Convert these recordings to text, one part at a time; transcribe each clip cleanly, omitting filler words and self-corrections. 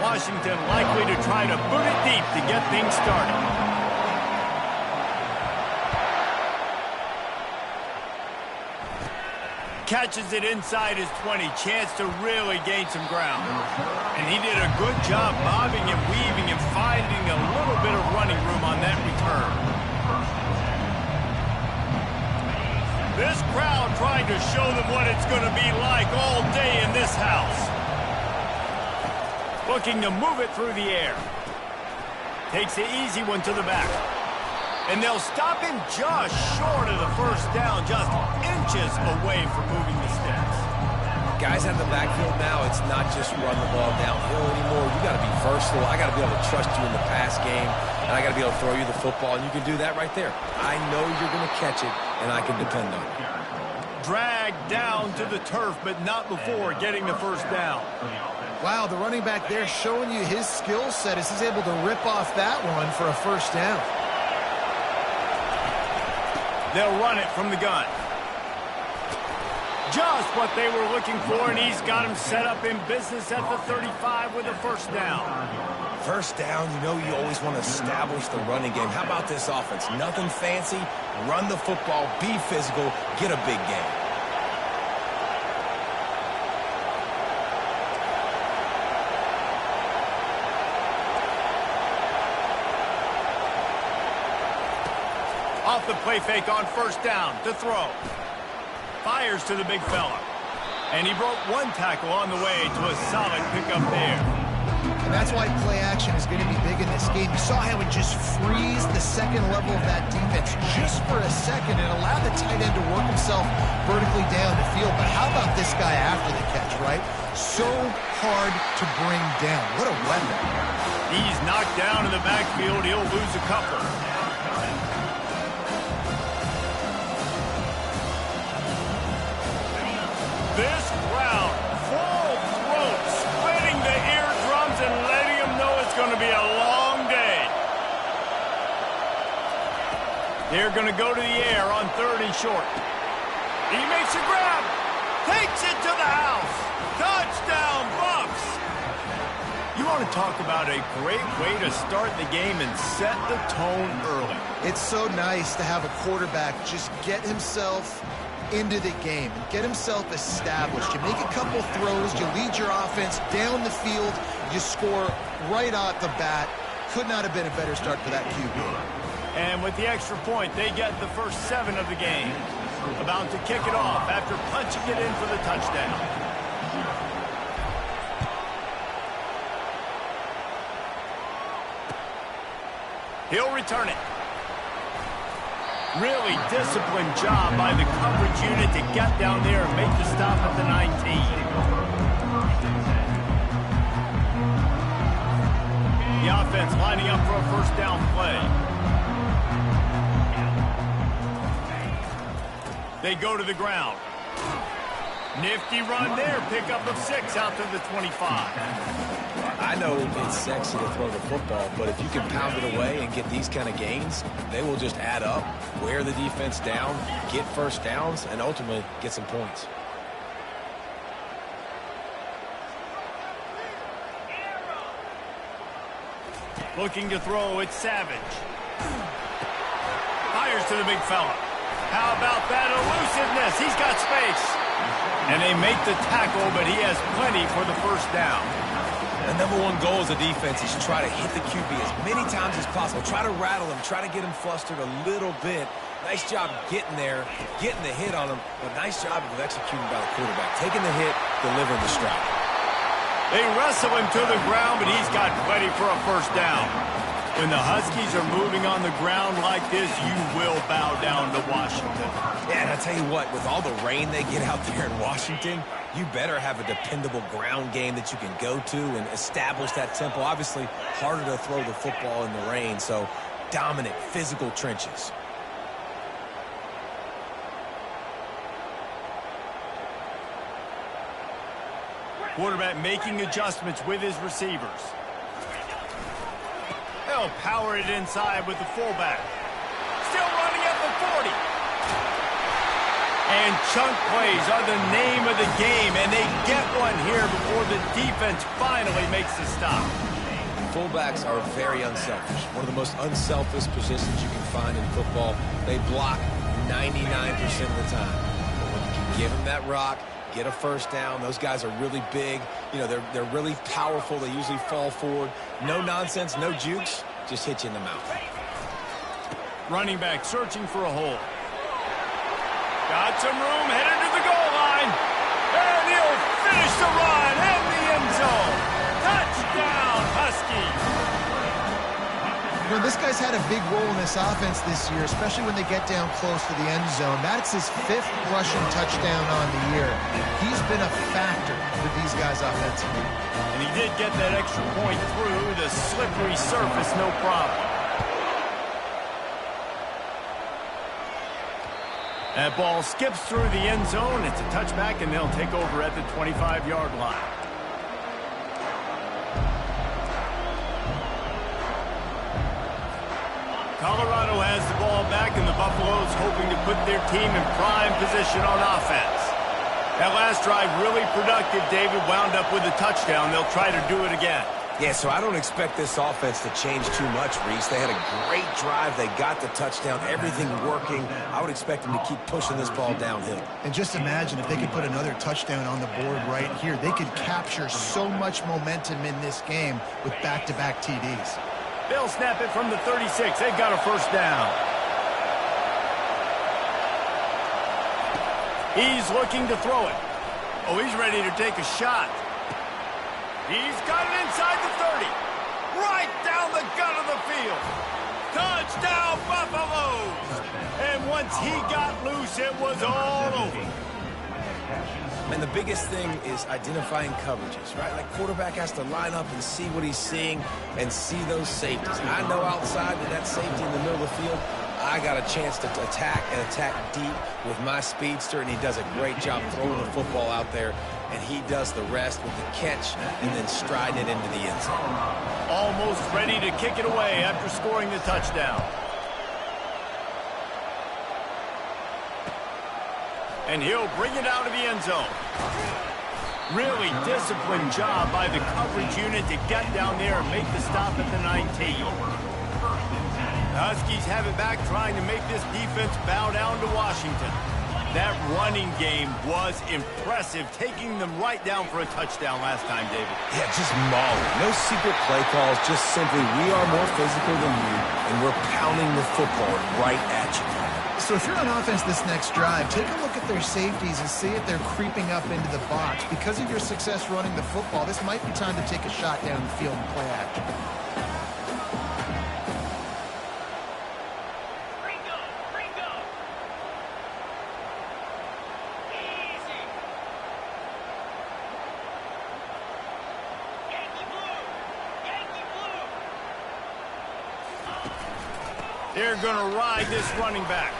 Washington likely to try to boot it deep to get things started. Catches it inside his 20. Chance to really gain some ground. And he did a good job bobbing and weaving and finding a little bit of running room on that return. This crowd trying to show them what it's going to be like all day in this house. Looking to move it through the air. Takes the easy one to the back. And they'll stop him just short of the first down, just inches away from moving the sticks. Guys out of the backfield now, it's not just run the ball downhill anymore. You got to be versatile. I got to be able to trust you in the pass game, and I got to be able to throw you the football, and you can do that right there. I know you're going to catch it, and I can depend on it. Dragged down to the turf, but not before getting the first down. Wow, the running back there showing you his skill set as he's able to rip off that one for a first down. They'll run it from the gun. Just what they were looking for, and he's got him set up in business at the 35 with a first down. First down, you know you always want to establish the running game. How about this offense? Nothing fancy. Run the football, be physical, get a big game. Off the play fake on first down to throw. Fires to the big fella. And he broke one tackle on the way to a solid pickup there. And that's why play action is going to be big in this game. You saw how it just frees the second level of that defense just for a second and allowed the tight end to work himself vertically down the field. But how about this guy after the catch, right? So hard to bring down. What a weapon. He's knocked down in the backfield. He'll lose a couple. This crowd, full throat, splitting the eardrums and letting them know it's going to be a long day. They're going to go to the air on 3rd and short. He makes a grab, takes it to the house. Touchdown, Bucks. You want to talk about a great way to start the game and set the tone early. It's so nice to have a quarterback just get himself into the game and get himself established. You make a couple throws, you lead your offense down the field, you score right off the bat. Could not have been a better start for that QB. And with the extra point, they get the first 7 of the game. About to kick it off after punching it in for the touchdown. He'll return it. Really disciplined job by the coverage unit to get down there and make the stop at the 19. The offense lining up for a first down play. They go to the ground. Nifty run there. Pickup of 6 out to the 25. I know it's sexy to throw the football, but if you can pound it away and get these kind of gains, they will just add up, wear the defense down, get first downs, and ultimately get some points. Looking to throw, it's Savage. Fires to the big fella. How about that elusiveness? He's got space. And they make the tackle, but he has plenty for the first down. The number one goal as a defense is try to hit the QB as many times as possible. Try to rattle him, try to get him flustered a little bit. Nice job getting there, getting the hit on him, but nice job of executing by the quarterback. Taking the hit, delivering the strike. They wrestle him to the ground, but he's got plenty for a first down. When the Huskies are moving on the ground like this, you will bow down to Washington. Yeah, and I tell you what, with all the rain they get out there in Washington, you better have a dependable ground game that you can go to and establish that tempo. Obviously, harder to throw the football in the rain, so dominant physical trenches. Quarterback making adjustments with his receivers. They'll power it inside with the fullback. Still running at the 40. And chunk plays are the name of the game, and they get one run here before the defense finally makes the stop. Fullbacks are very unselfish. One of the most unselfish positions you can find in football. They block 99% of the time. But when you can give them that rock, get a first down, those guys are really big. You know, they're really powerful. They usually fall forward. No nonsense, no jukes, just hit you in the mouth. Running back searching for a hole. Got some room, headed to the goal line. And he'll finish the run in the end zone. Touchdown, Huskies. You know, this guy's had a big role in this offense this year, especially when they get down close to the end zone. That's his 5th rushing touchdown on the year. He's been a factor for these guys offensively. And he did get that extra point through the slippery surface, no problem. That ball skips through the end zone. It's a touchback, and they'll take over at the 25-yard line. Colorado has the ball back, and the Buffaloes hoping to put their team in prime position on offense. That last drive really productive. David wound up with a touchdown. They'll try to do it again. Yeah, so I don't expect this offense to change too much, Reese. They had a great drive. They got the touchdown, everything working. I would expect them to keep pushing this ball downhill. And just imagine if they could put another touchdown on the board right here. They could capture so much momentum in this game with back-to-back TDs. They'll snap it from the 36. They've got a first down. He's looking to throw it. Oh, he's ready to take a shot. He's got it inside the 30. Right down the gut of the field. Touchdown, Buffaloes. And once he got loose, it was all over. And the biggest thing is identifying coverages, right? Like, quarterback has to line up and see what he's seeing and see those safeties. I know outside with that safety in the middle of the field, I got a chance to attack and attack deep with my speedster, and he does a great job throwing the football out there, and he does the rest with the catch and then striding it into the end zone. Almost ready to kick it away after scoring the touchdown. And he'll bring it out of the end zone. Really disciplined job by the coverage unit to get down there and make the stop at the 19. The Huskies have it back, trying to make this defense bow down to Washington. That running game was impressive, taking them right down for a touchdown last time, David. Yeah, just mauling. No secret play calls, just simply we are more physical than you, and we're pounding the football right at you. So if you're on offense this next drive, take a look at their safeties and see if they're creeping up into the box. Because of your success running the football, this might be time to take a shot down the field and play action. They're going to ride this running back.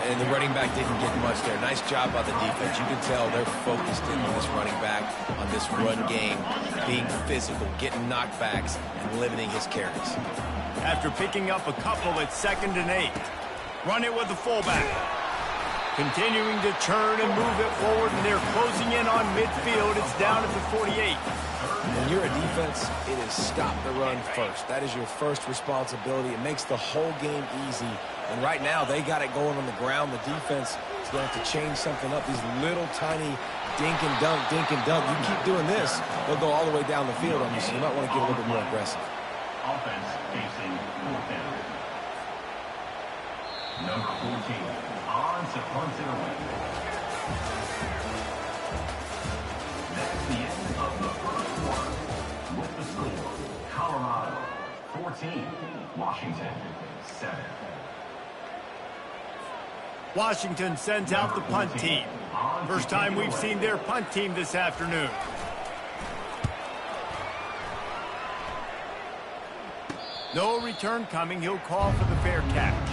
And the running back didn't get much there. Nice job by the defense. You can tell they're focused in on this running back, on this run game, being physical, getting knockbacks, and limiting his carries. After picking up a couple at 2nd and 8. Run it with the fullback. Continuing to turn and move it forward, and they're closing in on midfield. It's down at the 48. When you're a defense, it is stop the run first. That is your first responsibility. It makes the whole game easy. And right now, they got it going on the ground. The defense is going to have to change something up. These little tiny dink and dunk, dink and dunk. You keep doing this, they'll go all the way down the field on you, so you might want to get a little bit more aggressive. Offense facing 4th down. Number 14 on to punt it away. That's the end of the first quarter. With the score, Colorado 14, Washington 7. Washington sends out the punt team. First time we've seen their punt team this afternoon. No return coming. He'll call for the fair catch.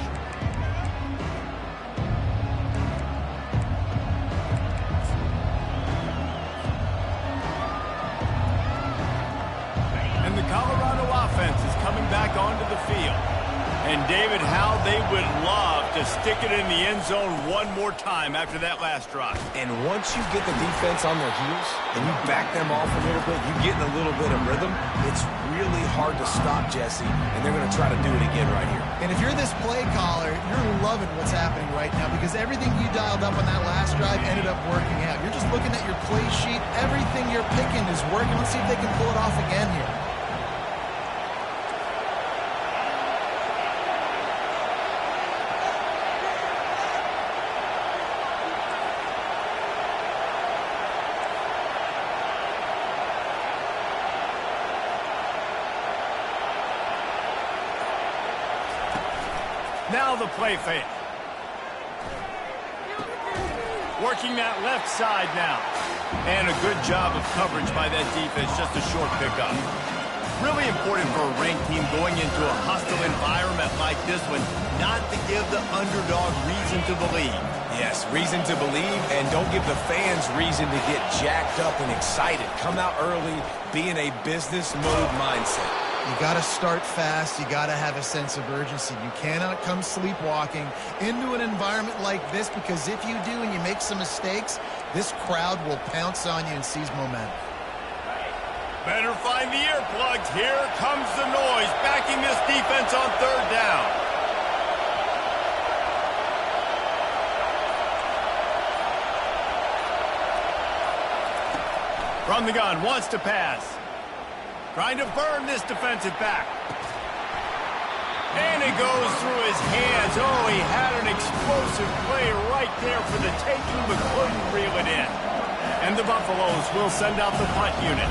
And the Colorado offense is coming back onto the field. And David, how they would love to stick it in the end zone one more time after that last drive. And once you get the defense on their heels and you back them off a little bit, you get in a little bit of rhythm, it's really hard to stop, Jesse, and they're going to try to do it again right here. And if you're this play caller, you're loving what's happening right now because everything you dialed up on that last drive ended up working out. You're just looking at your play sheet. Everything you're picking is working. Let's see if they can pull it off again here. Now the play fake. Working that left side now. And a good job of coverage by that defense, just a short pickup. Really important for a ranked team going into a hostile environment like this one, not to give the underdog reason to believe. Yes, reason to believe, and don't give the fans reason to get jacked up and excited. Come out early, be in a business mode mindset. You got to start fast. You got to have a sense of urgency. You cannot come sleepwalking into an environment like this because if you do and you make some mistakes, this crowd will pounce on you and seize momentum. Better find the earplugs. Here comes the noise, backing this defense on third down. From the gun, wants to pass. Trying to burn this defensive back. And it goes through his hands. Oh, he had an explosive play right there for the taking, but couldn't reel it in. And the Buffaloes will send out the punt unit.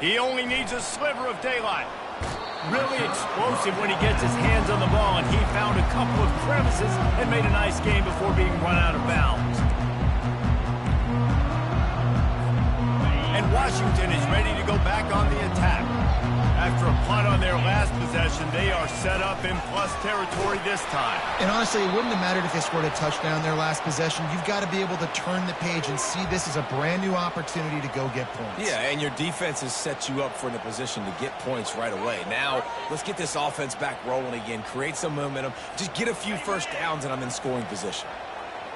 He only needs a sliver of daylight. Really explosive when he gets his hands on the ball, and he found a couple of crevices and made a nice game before being run out of bounds. And Washington is ready to go back on the attack. After a punt on their last possession, they are set up in plus territory this time. And honestly, it wouldn't have mattered if they scored a touchdown their last possession. You've got to be able to turn the page and see this as a brand new opportunity to go get points. Yeah, and your defense has set you up for in a position to get points right away. Now, let's get this offense back rolling again, create some momentum, just get a few first downs, and I'm in scoring position.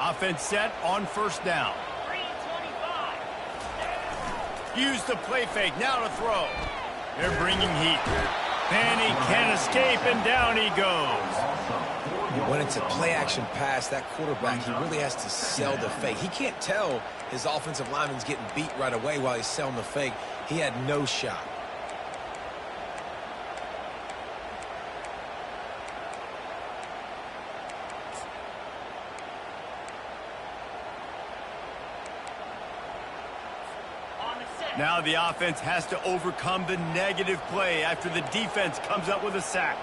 Offense set on first down. Use the play fake, now to throw. They're bringing heat. And he can't escape, and down he goes. When it's a play-action pass, that quarterback, he really has to sell the fake. He can't tell his offensive lineman's getting beat right away while he's selling the fake. He had no shot. Now the offense has to overcome the negative play after the defense comes up with a sack.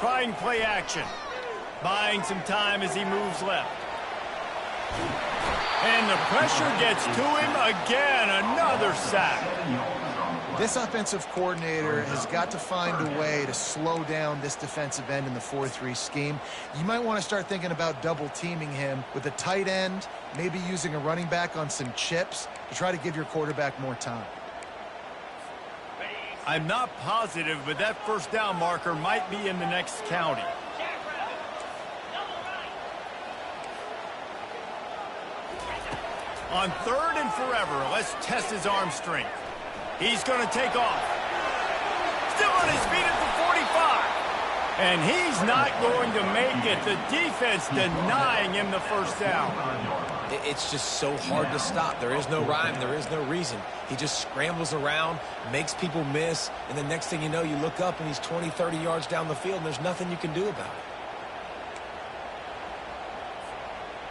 Trying play action. Buying some time as he moves left. And the pressure gets to him again. Another sack. This offensive coordinator has got to find a way to slow down this defensive end in the 4-3 scheme. You might want to start thinking about double teaming him with a tight end, maybe using a running back on some chips to try to give your quarterback more time. I'm not positive, but that first down marker might be in the next county. On third and forever, let's test his arm strength. He's going to take off. Still on his feet at the 45. And he's not going to make it. The defense denying him the first down. It's just so hard to stop. There is no rhyme. There is no reason. He just scrambles around, makes people miss, and the next thing you know, you look up and he's 20, 30 yards down the field, and there's nothing you can do about it.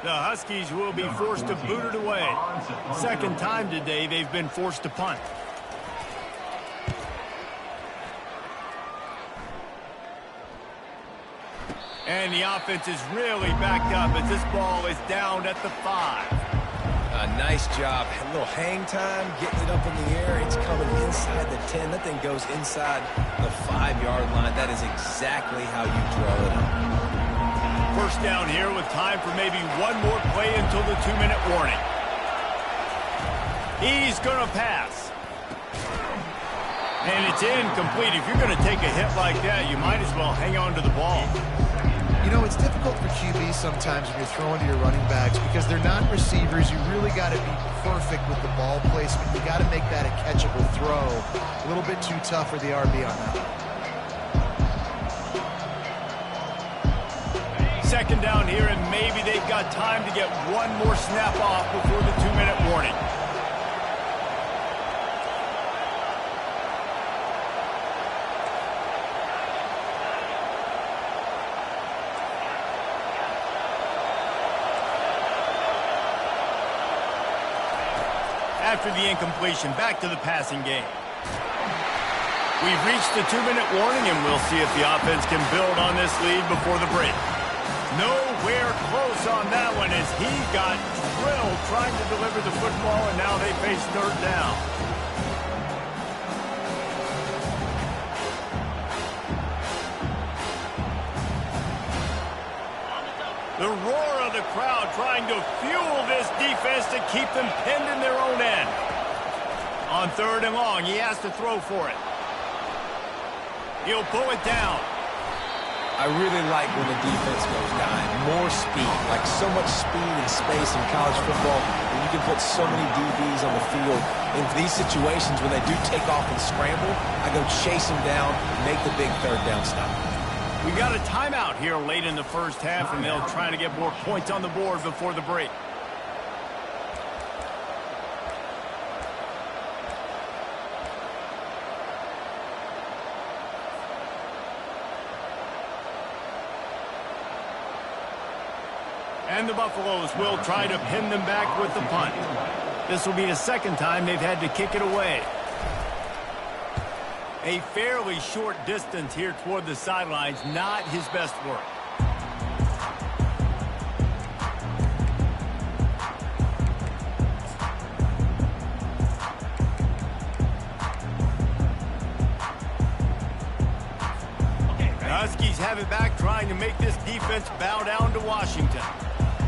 The Huskies will be forced to boot it away. Second time today they've been forced to punt. And the offense is really backed up as this ball is down at the 5. Nice job. A little hang time, getting it up in the air. It's coming inside the 10. That thing goes inside the 5-yard line. That is exactly how you draw it up. First down here with time for maybe one more play until the 2-minute warning. He's going to pass. And it's incomplete. If you're going to take a hit like that, you might as well hang on to the ball. You know, it's difficult for QBs sometimes when you're throwing to your running backs because they're not receivers. You really got to be perfect with the ball placement. You got to make that a catchable throw. A little bit too tough for the RB on that. Second down here, and maybe they've got time to get one more snap off before the 2-minute warning. After the incompletion, back to the passing game. We've reached the 2-minute warning, and we'll see if the offense can build on this lead before the break. Nowhere close on that one as he got drilled trying to deliver the football, and now they face third down. The roar of the crowd trying to fuel this defense to keep them pinned in their own end. On 3rd and long, he has to throw for it. He'll pull it down. I really like when the defense goes dime. More speed, like so much speed and space in college football. And you can put so many DBs on the field. In these situations, when they do take off and scramble, I go chase them down, make the big 3rd down stop. We got a timeout here late in the first half, and they'll try to get more points on the board before the break. And the Buffaloes will try to pin them back with the punt. This will be the second time they've had to kick it away. A fairly short distance here toward the sidelines, not his best work. The Huskies have it back, trying to make this defense bow down to Washington.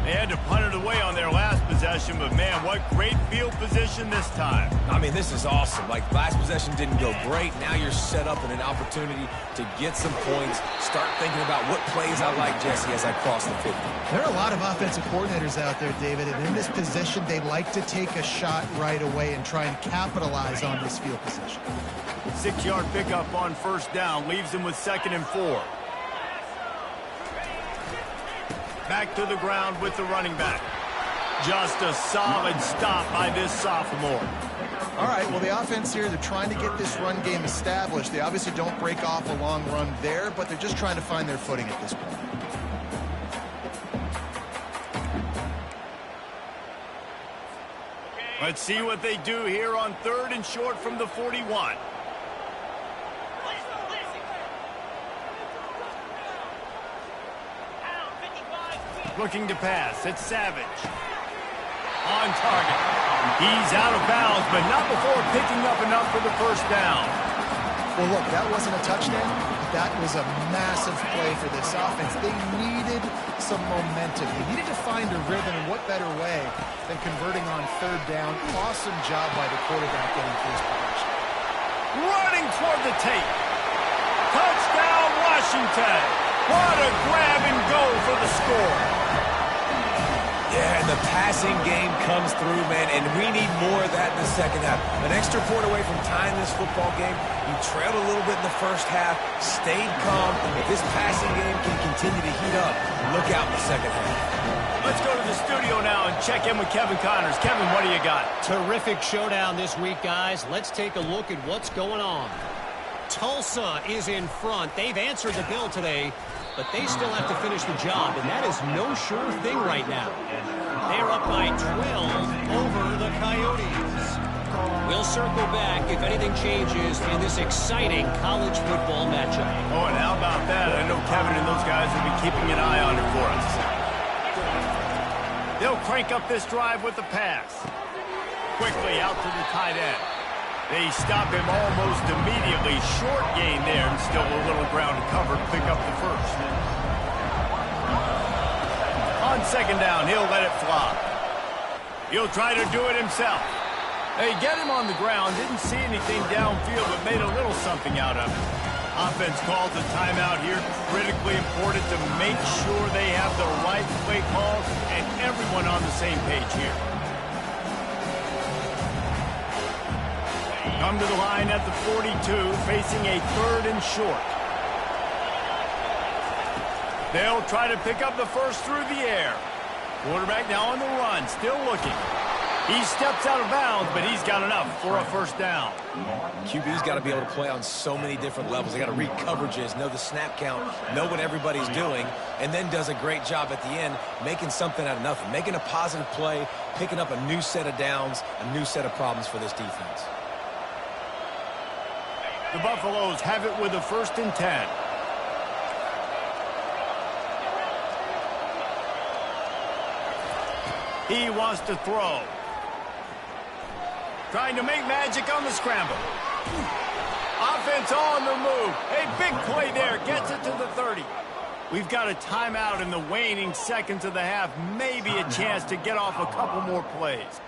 They had to punt it away on their last possession, but man, what great field position this time. I mean, this is awesome. Like, last possession didn't go great. Now you're set up in an opportunity to get some points. Start thinking about what plays I like, Jesse, as I cross the 50. There are a lot of offensive coordinators out there, David, and in this position, they like to take a shot right away and try and capitalize on this field position. 6-yard pickup on first down leaves him with 2nd and 4. Back to the ground with the running back. Just a solid stop by this sophomore. All right, well, the offense here, they're trying to get this run game established. They obviously don't break off a long run there, but they're just trying to find their footing at this point. Let's see what they do here on 3rd and short from the 41. Looking to pass. It's Savage. On target. He's out of bounds, but not before picking up enough for the first down. Well, look, that wasn't a touchdown. That was a massive play for this offense. They needed some momentum. They needed to find a rhythm, and what better way than converting on 3rd down. Awesome job by the quarterback getting first possession. Running toward the tape. Touchdown, Washington. What a grab and go for the score. Yeah, and the passing game comes through, man, and we need more of that in the second half. An extra point away from tying this football game. You trailed a little bit in the first half, stayed calm. If this passing game can continue to heat up, look out in the second half. Let's go to the studio now and check in with Kevin Connors. Kevin, what do you got? Terrific showdown this week, guys. Let's take a look at what's going on. Tulsa is in front. They've answered the bell today, but they still have to finish the job, and that is no sure thing right now. They're up by 12 over the Coyotes. We'll circle back if anything changes in this exciting college football matchup. Oh, and how about that? I know Kevin and those guys will be keeping an eye on it for us. They'll crank up this drive with the pass. Quickly out to the tight end. They stop him almost immediately. Short gain there, and still a little ground to cover to pick up the first. On second down, he'll let it fly. He'll try to do it himself. They get him on the ground. Didn't see anything downfield, but made a little something out of it. Offense calls a timeout here. Critically important to make sure they have the right play calls and everyone on the same page here. Come to the line at the 42, facing a 3rd and short. They'll try to pick up the first through the air. Quarterback now on the run, still looking. He steps out of bounds, but he's got enough for a first down. QB's got to be able to play on so many different levels. They got to read coverages, know the snap count, know what everybody's doing, and then does a great job at the end making something out of nothing, making a positive play, picking up a new set of downs, a new set of problems for this defense. The Buffaloes have it with a 1st and 10. He wants to throw. Trying to make magic on the scramble. Offense on the move. A big play there. Gets it to the 30. We've got a timeout in the waning seconds of the half. Maybe a chance to get off a couple more plays.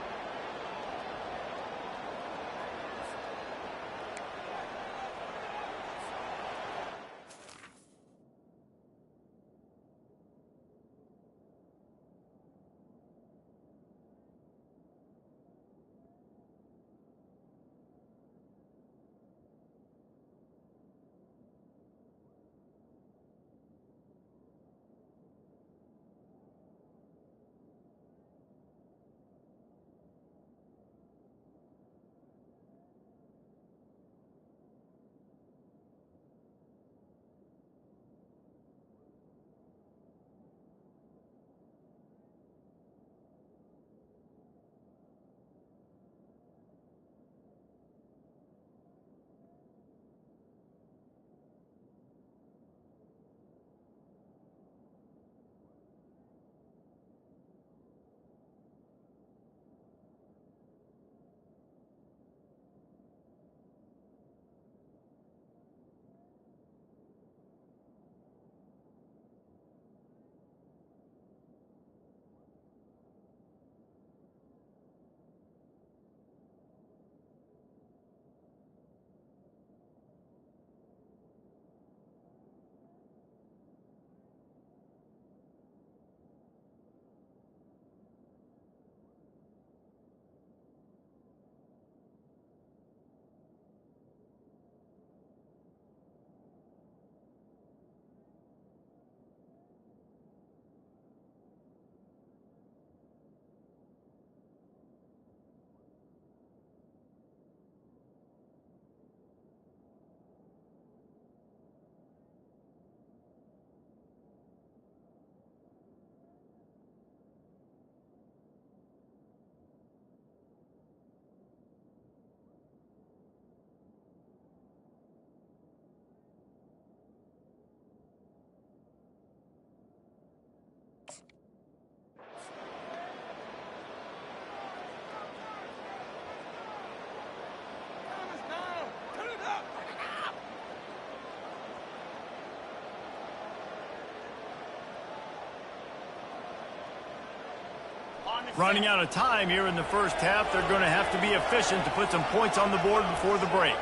Running out of time here in the first half. They're going to have to be efficient to put some points on the board before the break.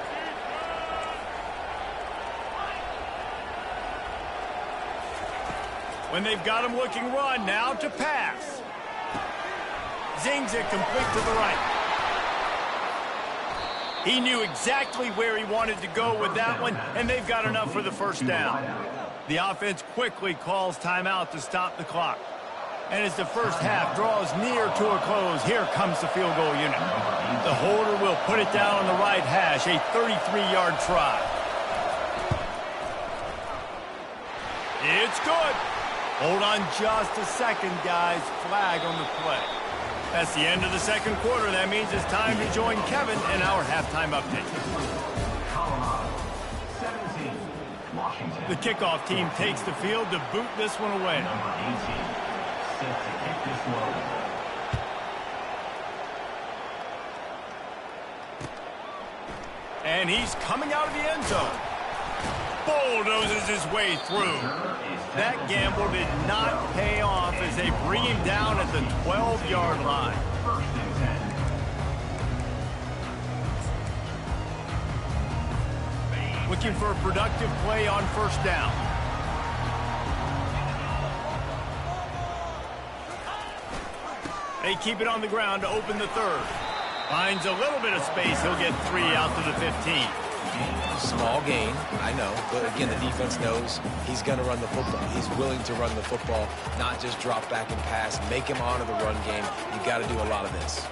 When they've got him looking run, now to pass. Zings it complete to the right. He knew exactly where he wanted to go with that one, and they've got enough for the first down. The offense quickly calls timeout to stop the clock. And as the first half draws near to a close, here comes the field goal unit. The holder will put it down on the right hash, a 33-yard try. It's good. Hold on just a second, guys. Flag on the play. That's the end of the second quarter. That means it's time to join Kevin in our halftime update. Colorado, 17. Washington. The kickoff team takes the field to boot this one away. Number 18. Set to kick this one. And he's coming out of the end zone. Bulldozes his way through. That gamble did not pay off as they bring him down at the 12-yard line. Looking for a productive play on first down. They keep it on the ground to open the third. Finds a little bit of space. He'll get 3 out to the 15. Small gain, I know. But again, the defense knows he's going to run the football. He's willing to run the football, not just drop back and pass. Make him honor the run game. You got to do a lot of this.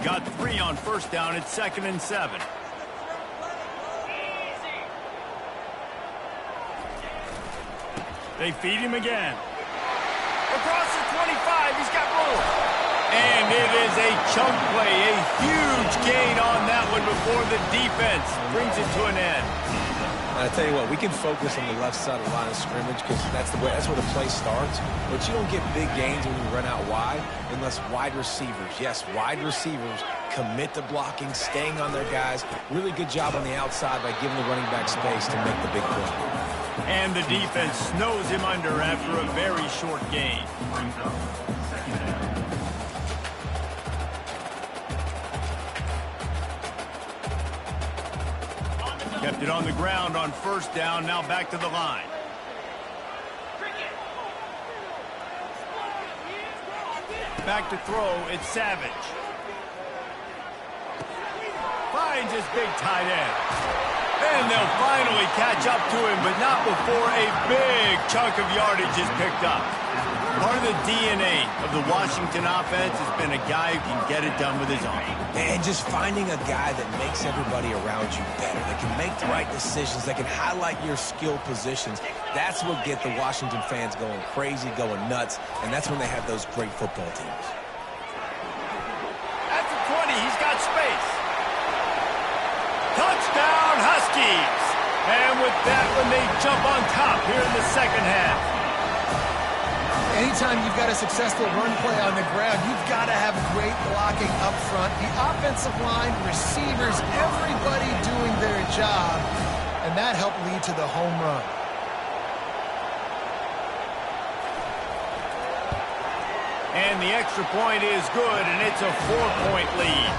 Got 3 on first down. It's 2nd and 7. They feed him again. Across the 25, he's got more. And it is a chunk play, a huge gain on that one before the defense brings it to an end. And I tell you what, we can focus on the left side of the line of scrimmage because that's where the play starts. But you don't get big gains when you run out wide unless wide receivers, yes, wide receivers commit to blocking, staying on their guys. Really good job on the outside by giving the running back space to make the big play. And the defense snows him under after a very short gain. Kept it on the ground on first down, now back to the line. Back to throw, it's Savage. Finds his big tight end. And they'll finally catch up to him, but not before a big chunk of yardage is picked up. Part of the DNA of the Washington offense has been a guy who can get it done with his arm. And just finding a guy that makes everybody around you better, that can make the right decisions, that can highlight your skill positions. That's what gets the Washington fans going crazy, going nuts, and that's when they have those great football teams. At the 20, he's got space. Touchdown, Huskies! And with that one, they jump on top here in the second half. Anytime you've got a successful run play on the ground, you've got to have great blocking up front. The offensive line, receivers, everybody doing their job, and that helped lead to the home run. And the extra point is good, and it's a 4-point lead.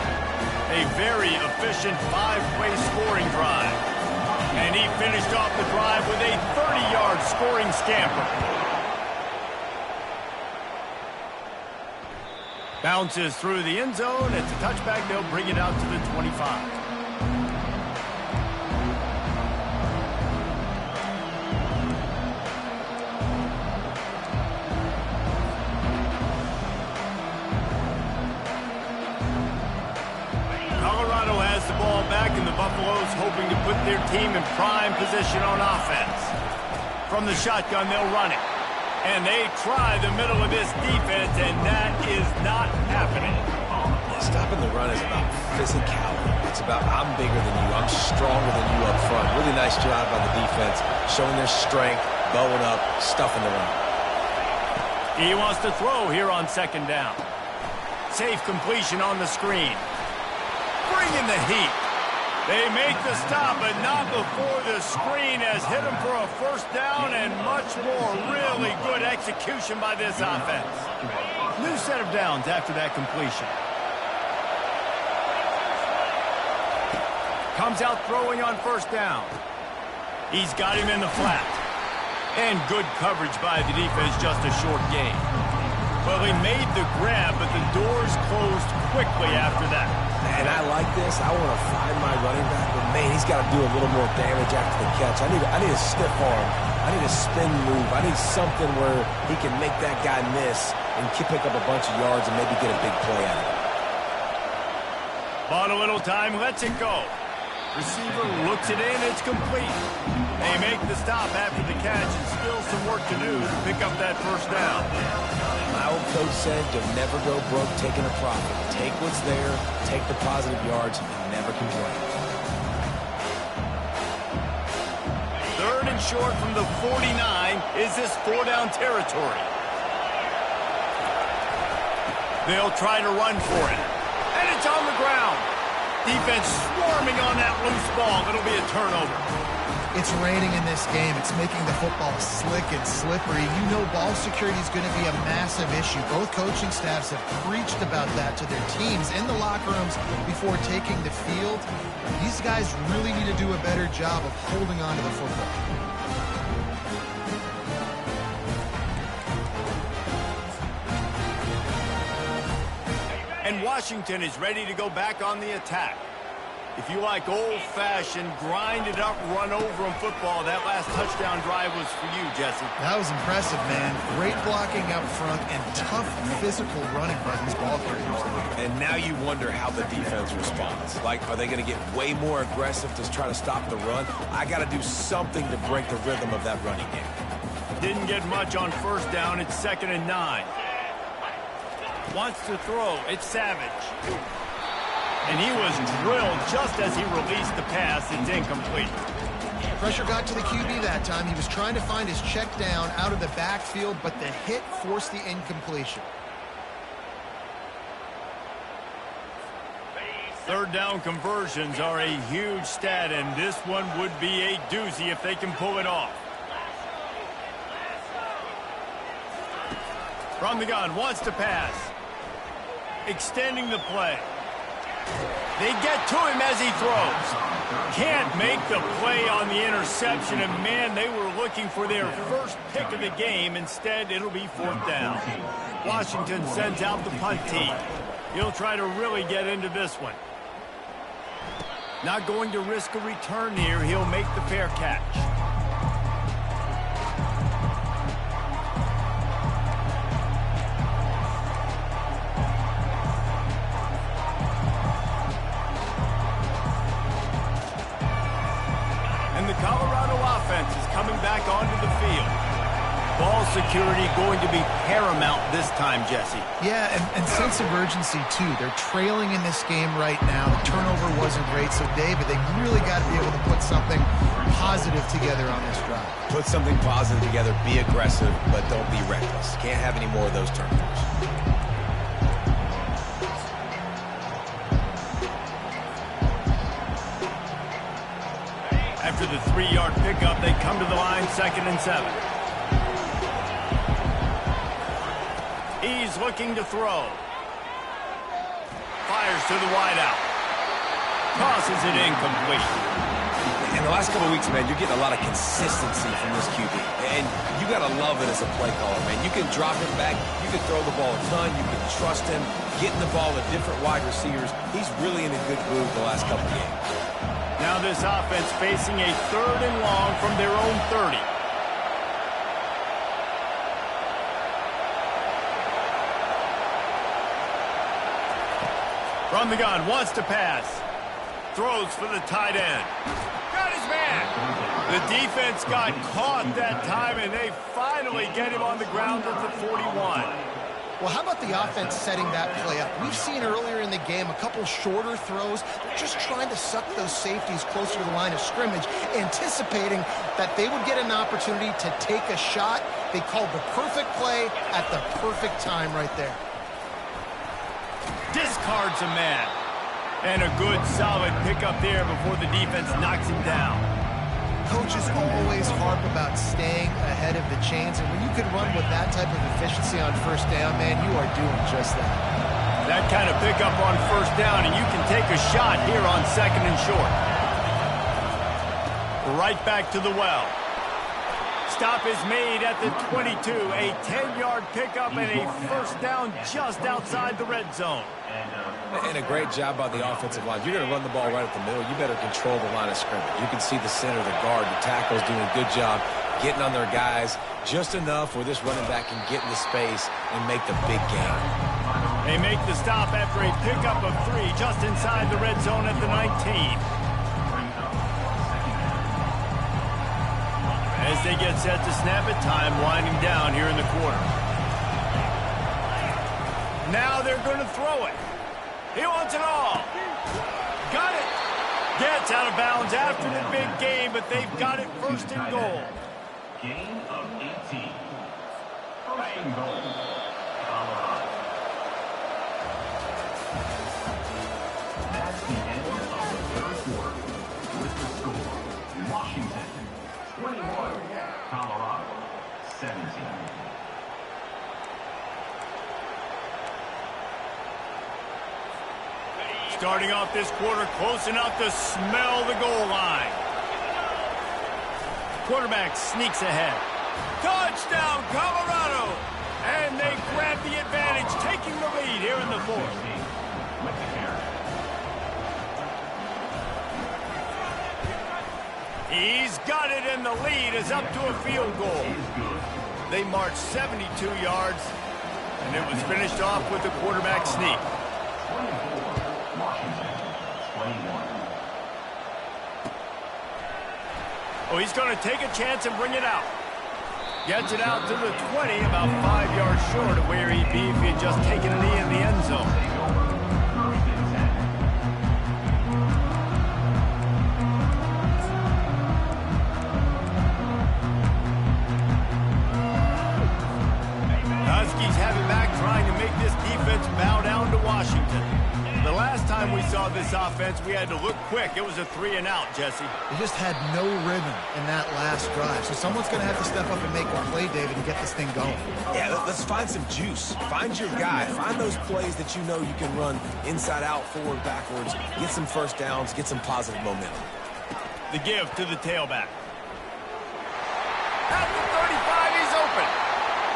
A very efficient 5-play scoring drive. And he finished off the drive with a 30-yard scoring scamper. Bounces through the end zone. It's a touchback. They'll bring it out to the 25. Colorado has the ball back, and the Buffaloes hoping to put their team in prime position on offense. From the shotgun, they'll run it. And they try the middle of this defense, and that is not happening. Yeah, stopping the run is about physicality. It's about I'm bigger than you, I'm stronger than you up front. Really nice job by the defense, showing their strength, bowing up, stuffing the run. He wants to throw here on second down. Safe completion on the screen. Bringing the heat. They make the stop, but not before the screen has hit him for a first down, and much more. Really good execution by this offense. New set of downs after that completion. Comes out throwing on first down. He's got him in the flat. And good coverage by the defense, just a short gain. Well, he made the grab, but the doors closed quickly after that. And I like this. I want to find my running back, but man, he's got to do a little more damage after the catch. I need a stiff arm. I need a spin move. I need something where he can make that guy miss and pick up a bunch of yards and maybe get a big play out of it. Bought a little time, lets it go. Receiver looks it in, it's complete. They make the stop after the catch, and still some work to do to pick up that first down. My old coach said you'll never go broke taking a profit. Take what's there, take the positive yards, and never complain. Third and short from the 49. Is this 4-down territory? They'll try to run for it. And it's on the ground. Defense swarming on that loose ball. It'll be a turnover. It's raining in this game. It's making the football slick and slippery. You know ball security is going to be a massive issue. Both coaching staffs have preached about that to their teams in the locker rooms before taking the field. These guys really need to do a better job of holding on to the football. And Washington is ready to go back on the attack. If you like old-fashioned, grind-it-up, run-over-'em football, that last touchdown drive was for you, Jesse. That was impressive, man. Great blocking up front and tough physical running by these ball carriers. And now you wonder how the defense responds. Like, are they going to get way more aggressive to try to stop the run? I got to do something to break the rhythm of that running game. Didn't get much on first down. It's 2nd and 9. Wants to throw. It's Savage. And he was drilled just as he released the pass. It's incomplete. Pressure got to the QB that time. He was trying to find his check down out of the backfield, but the hit forced the incompletion. 3rd down conversions are a huge stat, and this one would be a doozy if they can pull it off. From the gun, wants to pass. Extending the play. They get to him as he throws. Can't make the play on the interception, and man, they were looking for their first pick of the game. Instead, it'll be 4th down. Washington sends out the punt team. He'll try to really get into this one. Not going to risk a return here. He'll make the fair catch. Colorado offense is coming back onto the field. Ball security going to be paramount this time, Jesse. Yeah, and sense of urgency, too. They're trailing in this game right now. The turnover wasn't great, so David, they really got to be able to put something positive together on this drive. Put something positive together, be aggressive, but don't be reckless. Can't have any more of those turnovers. After the 3-yard pickup, they come to the line, 2nd and 7. He's looking to throw. Fires to the wideout. Tosses it incomplete. In the last couple of weeks, man, you're getting a lot of consistency from this QB. And you got to love it as a play caller, man. You can drop it back. You can throw the ball a ton. You can trust him. Getting the ball to different wide receivers. He's really in a good groove the last couple of games. Now this offense facing a 3rd and long from their own 30. From the gun, wants to pass. Throws for the tight end. Got his man. The defense got caught that time, and they finally get him on the ground at the 41. Well, how about the offense setting that play up? We've seen earlier in the game a couple shorter throws. They're just trying to suck those safeties closer to the line of scrimmage, anticipating that they would get an opportunity to take a shot. They called the perfect play at the perfect time right there. Discards a man. And a good, solid pickup there before the defense knocks him down. Coaches always harp about staying ahead of the chains, and when you can run with that type of efficiency on first down, man, you are doing just that. That kind of pickup on first down, and you can take a shot here on 2nd and short. Right back to the well. Stop is made at the 22. A 10-yard pickup and a first down just outside the red zone. And a great job by the offensive line. You're going to run the ball right at the middle. You better control the line of scrimmage. You can see the center, the guard, the tackles doing a good job getting on their guys just enough where this running back can get into space and make the big gain. They make the stop after a pickup of 3 just inside the red zone at the 19. As they get set to snap it, time winding down here in the quarter. Now they're going to throw it. He wants it all. Got it. Gets out of bounds after the big game, but they've got it 1st and goal. Gain of 18. 1st and goal. Colorado. That's the end Colorado, 17. Starting off this quarter close enough to smell the goal line. Quarterback sneaks ahead. Touchdown, Colorado! And they grab the advantage, taking the lead here in the fourth. With the carry. He's got it, and the lead is up to a field goal. They marched 72 yards, and it was finished off with the quarterback sneak. 24, Washington, 21. Oh, he's going to take a chance and bring it out. Gets it out to the 20, about 5 yards short of where he'd be if he had just taken a knee in the end zone. First and 10. Huskies have it back, trying to make this defense bow down to Washington. The last time we saw this offense, we had to look quick. It was a 3-and-out, Jesse. They just had no rhythm in that last drive. So someone's going to have to step up and make a play, David, and get this thing going. Yeah, let's find some juice. Find your guy. Find those plays that you know you can run inside out, forward, backwards. Get some first downs. Get some positive momentum. The give to the tailback. At the 35, he's open.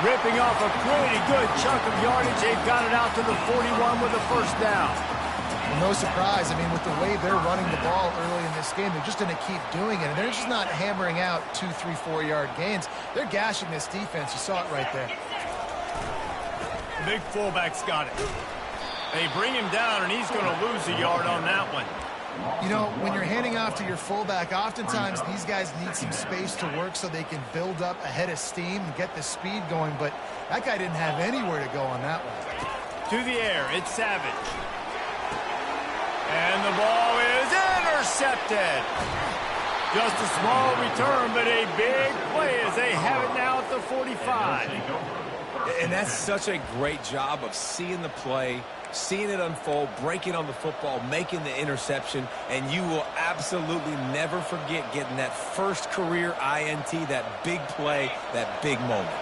Ripping off a pretty good chunk of yardage. They've got it out to the 41 with a first down. Well, no surprise. I mean, with the way they're running the ball early in this game, they're just going to keep doing it. And they're just not hammering out 2, 3, 4-yard gains. They're gashing this defense. You saw it right there. The big fullback's got it. They bring him down, and he's going to lose a yard on that one. You know, when you're handing off to your fullback, oftentimes these guys need some space to work so they can build up a head of steam and get the speed going. But that guy didn't have anywhere to go on that one. To the air, it's Savage. And the ball is intercepted. Just a small return, but a big play as they have it now at the 45. And that's such a great job of seeing the play, seeing it unfold, breaking on the football, making the interception, and you will absolutely never forget getting that first career INT, that big play, that big moment.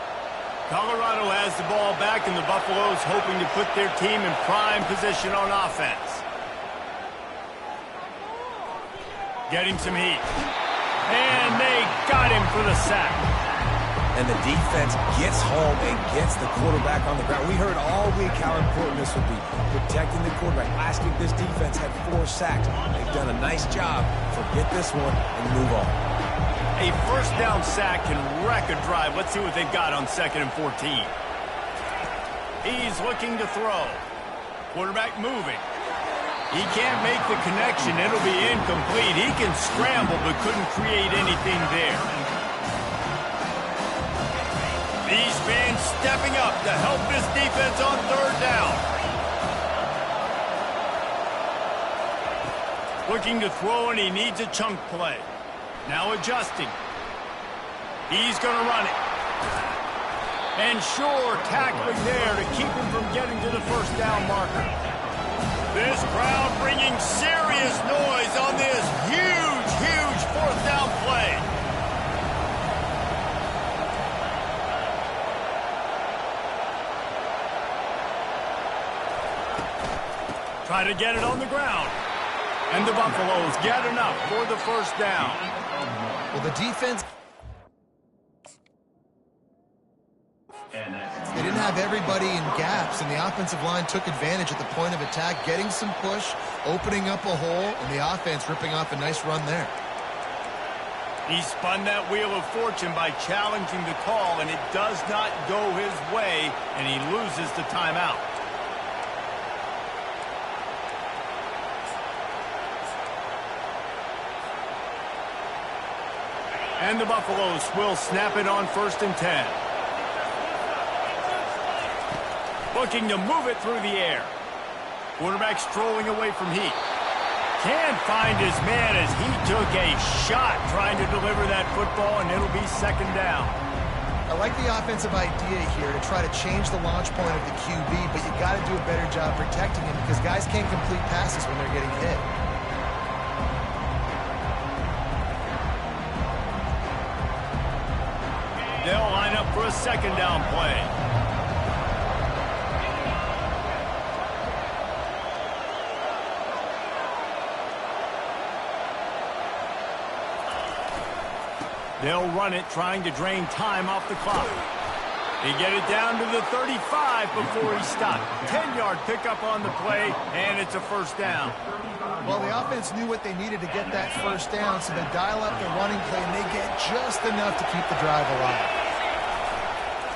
Colorado has the ball back, and the Buffaloes hoping to put their team in prime position on offense. Getting some heat. And they got him for the sack. And the defense gets home and gets the quarterback on the ground. We heard all week how important this would be, protecting the quarterback. Last week, this defense had 4 sacks. They've done a nice job. Forget this one and move on. A first down sack can wreck a drive. Let's see what they've got on 2nd and 14. He's looking to throw. Quarterback moving. He can't make the connection. It'll be incomplete. He can scramble but couldn't create anything there. These fans stepping up to help this defense on 3rd down. Looking to throw, and he needs a chunk play. Now adjusting. He's going to run it. And sure, tackling there to keep him from getting to the first down marker. This crowd bringing serious noise on this huge, huge 4th down play. Try to get it on the ground. And the Buffaloes get enough for the first down. Well, the defense, they didn't have everybody in gaps, and the offensive line took advantage at the point of attack, getting some push, opening up a hole, and the offense ripping off a nice run there. He spun that wheel of fortune by challenging the call, and it does not go his way, and he loses the timeout. And the Buffaloes will snap it on 1st and 10. Looking to move it through the air. Quarterback strolling away from heat. Can't find his man as he took a shot trying to deliver that football, and it'll be 2nd down. I like the offensive idea here to try to change the launch point of the QB, but you got to do a better job protecting him because guys can't complete passes when they're getting hit. They'll line up for a second down play. They'll run it, trying to drain time off the clock. They get it down to the 35 before he stopped. 10-yard pickup on the play, and it's a first down. Well, the offense knew what they needed to get that first down, so they dial up the running play, and they get just enough to keep the drive alive.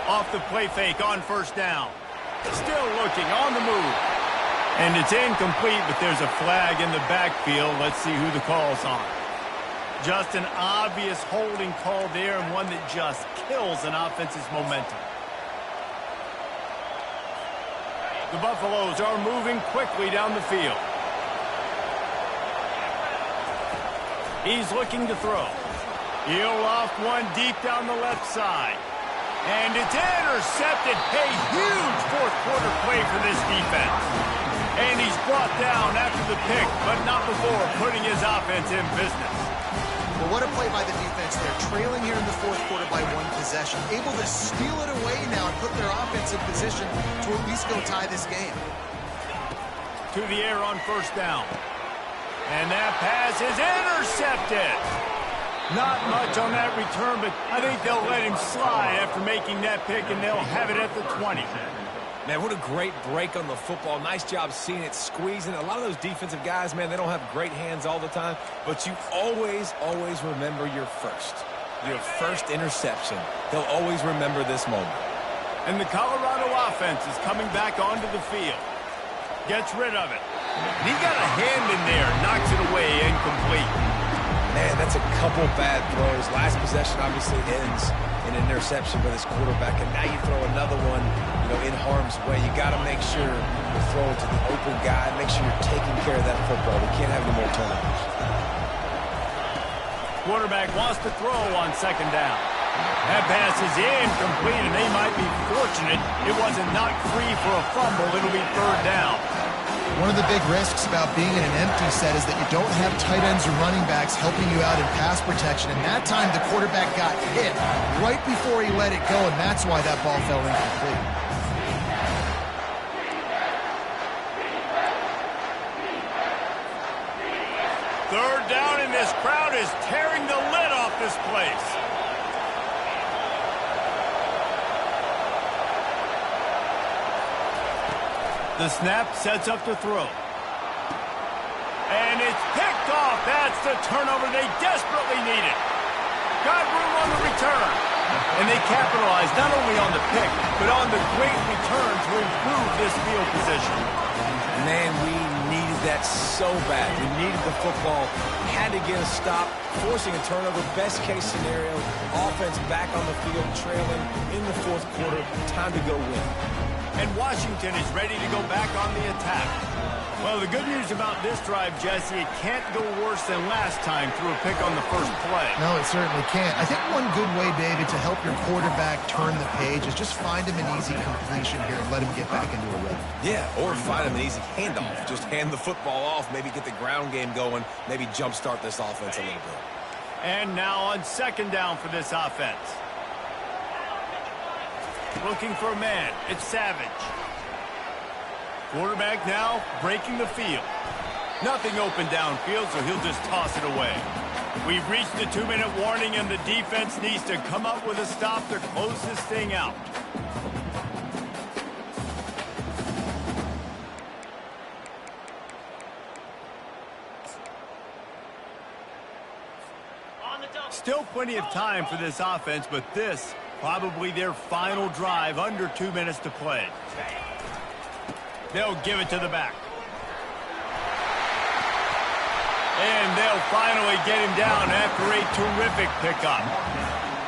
Off the play fake on first down. Still looking on the move. And it's incomplete, but there's a flag in the backfield. Let's see who the call's on. Just an obvious holding call there, and one that just kills an offense's momentum. The Buffaloes are moving quickly down the field. He's looking to throw. He'll off one deep down the left side. And it's intercepted. A huge fourth quarter play for this defense. And he's brought down after the pick, but not before putting his offense in business. Well, what a play by the defense there. Trailing here in the fourth quarter by one possession. Able to steal it away now and put their offense in position to at least go tie this game. To the air on first down. And that pass is intercepted. Not much on that return, but I think they'll let him slide after making that pick, and they'll have it at the 20. Man, what a great break on the football. Nice job seeing it, squeezing. A lot of those defensive guys, man, they don't have great hands all the time, but you always, always remember your first interception. They'll always remember this moment. And the Colorado offense is coming back onto the field. Gets rid of it. He got a hand in there, knocks it away, incomplete. Man, that's a couple bad throws. Last possession obviously ends in an interception by this quarterback, and now you throw another one, in harm's way. You got to make sure you throw it to the open guy. Make sure you're taking care of that football. We can't have any more turnovers. Quarterback wants to throw on second down. That pass is incomplete, and they might be fortunate it wasn't knocked free for a fumble. It'll be third down. One of the big risks about being in an empty set is that you don't have tight ends or running backs helping you out in pass protection. And that time, the quarterback got hit right before he let it go, and that's why that ball fell incomplete. Third down, and this crowd is tearing the lid off this place. The snap sets up to throw. And it's picked off. That's the turnover they desperately needed. Got room on the return. And they capitalized not only on the pick, but on the great return to improve this field position. Man, we needed that so bad. We needed the football. Had to get a stop, forcing a turnover. Best case scenario, offense back on the field, trailing in the fourth quarter. Time to go win. And Washington is ready to go back on the attack. Well, the good news about this drive, Jesse, it can't go worse than last time through a pick on the first play. No, it certainly can't. I think one good way, David, to help your quarterback turn the page is just find him an easy completion here and let him get back into a rhythm. Yeah, or find him an easy handoff. Just hand the football off, maybe get the ground game going, maybe jumpstart this offense a little bit. And now on second down for this offense. Looking for a man. It's Savage. Quarterback now breaking the field. Nothing open downfield, so he'll just toss it away. We've reached the 2-minute warning, and the defense needs to come up with a stop to close this thing out. Still plenty of time for this offense, but this probably their final drive, under 2 minutes to play. They'll give it to the back. And they'll finally get him down after a terrific pickup.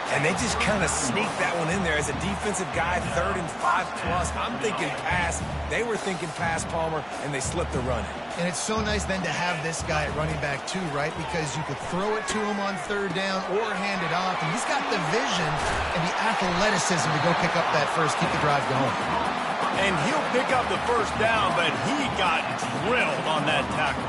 And they just kind of sneaked that one in there. As a defensive guy, 3rd and 5+. I'm thinking pass. They were thinking pass, Palmer, and they slipped the run. And it's so nice then to have this guy at running back too, right? Because you could throw it to him on 3rd down or hand it off. And he's got the vision and the athleticism to go pick up that first, keep the drive going. And he'll pick up the first down, but he got drilled on that tackle.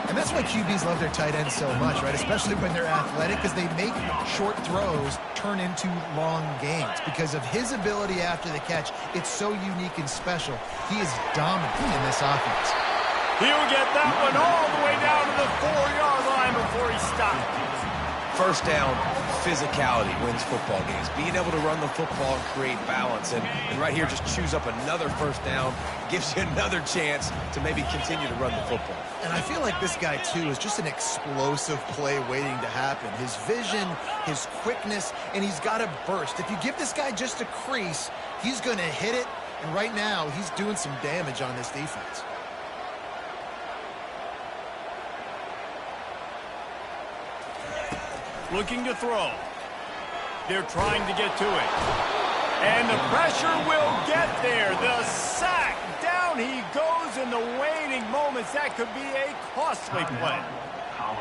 And that's why QBs love their tight ends so much, right? Especially when they're athletic, because they make short throws turn into long gains. Because of his ability after the catch, it's so unique and special. He is dominant in this offense. He'll get that one all the way down to the 4-yard line before he stops. First down, physicality wins football games. Being able to run the football and create balance. And right here, just choose up another first down, gives you another chance to maybe continue to run the football. And I feel like this guy, too, is just an explosive play waiting to happen. His vision, his quickness, and he's got a burst. If you give this guy just a crease, he's going to hit it. And right now, he's doing some damage on this defense. Looking to throw. They're trying to get to it. And the pressure will get there. The sack. Down he goes in the waning moments. That could be a costly play.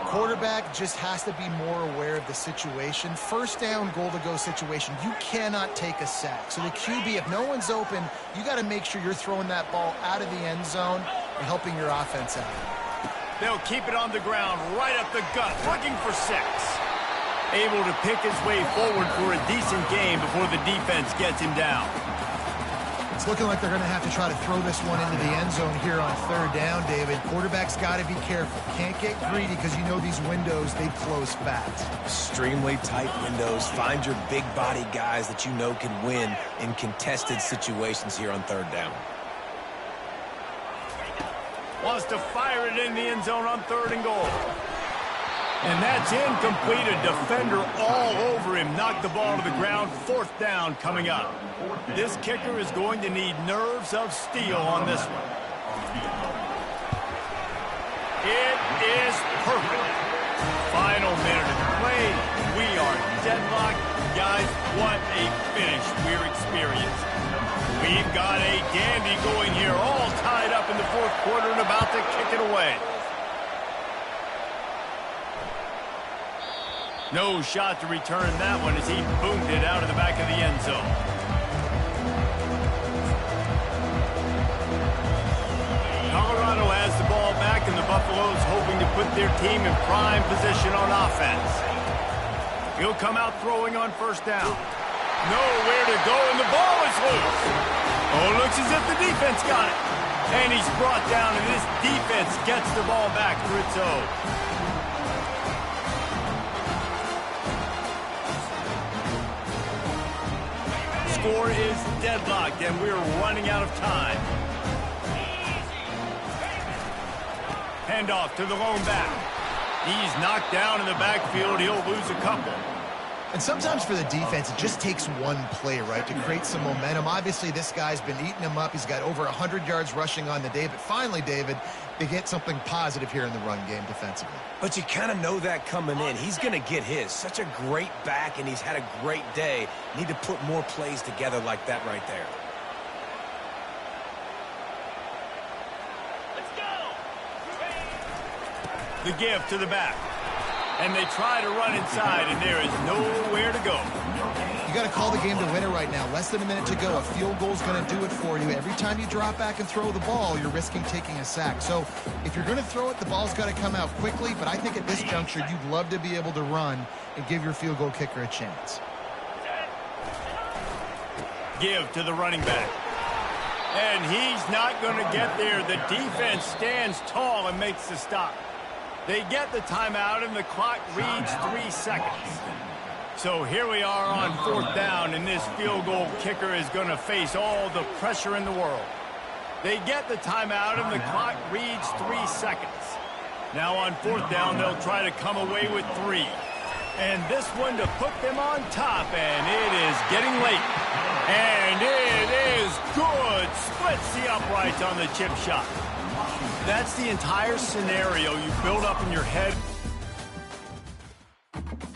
Quarterback just has to be more aware of the situation. First down, goal-to-go situation. You cannot take a sack. So the QB, if no one's open, you got to make sure you're throwing that ball out of the end zone and helping your offense out. They'll keep it on the ground, right up the gut, looking for 6. Able to pick his way forward for a decent game before the defense gets him down. It's looking like they're going to have to try to throw this one into the end zone here on third down, David. Quarterback's got to be careful. Can't get greedy because you know these windows, they close fast. Extremely tight windows. Find your big body guys that you know can win in contested situations here on third down. Wants to fire it in the end zone on 3rd and goal. And that's incomplete. A defender all over him. Knocked the ball to the ground. 4th down coming up. This kicker is going to need nerves of steel on this one. It is perfect. Final minute of the play. We are deadlocked. Guys, what a finish we're experiencing. We've got a dandy going here, all tied up in the 4th quarter and about to kick it away. No shot to return that one as he boomed it out of the back of the end zone. Colorado has the ball back, and the Buffaloes hoping to put their team in prime position on offense. He'll come out throwing on 1st down. Nowhere to go, and the ball is loose. Oh, looks as if the defense got it. And he's brought down, and this defense gets the ball back for its own. Score is deadlocked, and we're running out of time. Handoff to the lone back. He's knocked down in the backfield. He'll lose a couple. And sometimes for the defense, it just takes one play, right, to create some momentum. Obviously, this guy's been eating him up. He's got over 100 yards rushing on the day. But finally, David, they get something positive here in the run game defensively. But you kind of know that coming in. He's going to get his. Such a great back, and he's had a great day. Need to put more plays together like that right there. The give to the back. And they try to run inside, and there is nowhere to go. You got to call the game to win it right now. Less than a minute to go. A field goal is going to do it for you. Every time you drop back and throw the ball, you're risking taking a sack. So if you're going to throw it, the ball's got to come out quickly. But I think at this juncture, you'd love to be able to run and give your field goal kicker a chance. Give to the running back. And he's not going to get there. The defense stands tall and makes the stop. They get the timeout, and the clock reads 3 seconds. So here we are on 4th down, and this field goal kicker is going to face all the pressure in the world. They get the timeout, and the clock reads 3 seconds. Now on 4th down, they'll try to come away with 3. And this one to put them on top, and it is getting late. And it is good. Splits the uprights on the chip shot. That's the entire scenario you build up in your head.